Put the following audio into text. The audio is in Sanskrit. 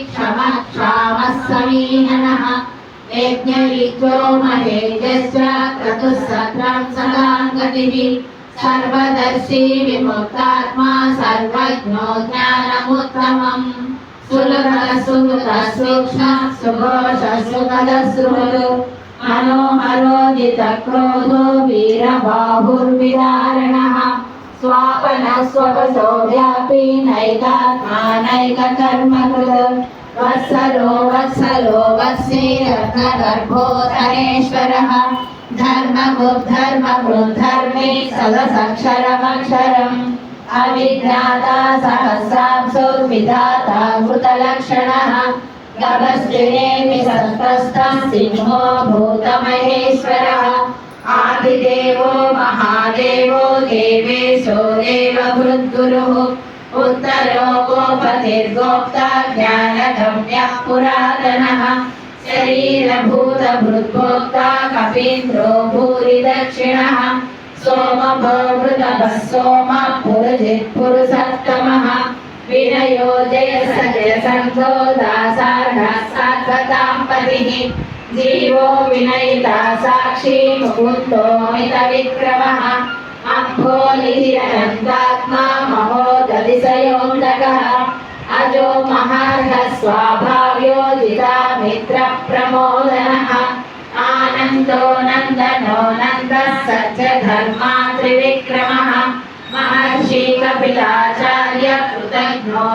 क्षमः समीहनः यज्ञविद्यो महेजस्य क्रतुः सदां गतिः सर्वदर्शी विमुक्तात्मा सर्वज्ञो ज्ञानमुत्तमम् सुलभसुखसूक्ष्म सुघोषसुखदसृहृ मनोहरोदितक्रोधो वीरबाहुर्विदारणः स्वापनः स्वपसो व्यापी नैकात्मा नैककर्मकृत् वत्सलो वत्सीरत्नगर्भोदरेश्वरः धर्मभृद्धर्मे सदसक्षरमक्षरम् अविज्ञाता सहस्रांशुर्विधाता भूतलक्षणः गभस्त्रिनेमि सत्त्वस्तः सिंहो भूतमहेश्वरः आदिदेवो महादेवो देवेशो देवभृद्गुरुः उत्तरो गोपतिर्गोप्ता ज्ञानगम्यः पुरातनः शरीरभूतभृद्भोक्ता कपीन्द्रो भूरिदक्षिणः सोमभवृतभः सोमः पुरुजित्पुरुषोत्तमः विनयो जयसंतो दासार्हः सात्वतां पतिः जीवो विनयिता साक्षी मुकुन्दो मितविक्रमः अम्भो निधिरनन्दात्मा महोदधिशयोऽन्तकः अजो महार्घः स्वाभाव्यो जितामित्रप्रमोदनः आनन्दो नन्दनो नन्दः सत्यधर्मा त्रिविक्रमः महर्षि कपिलाचार्य कृतज्ञो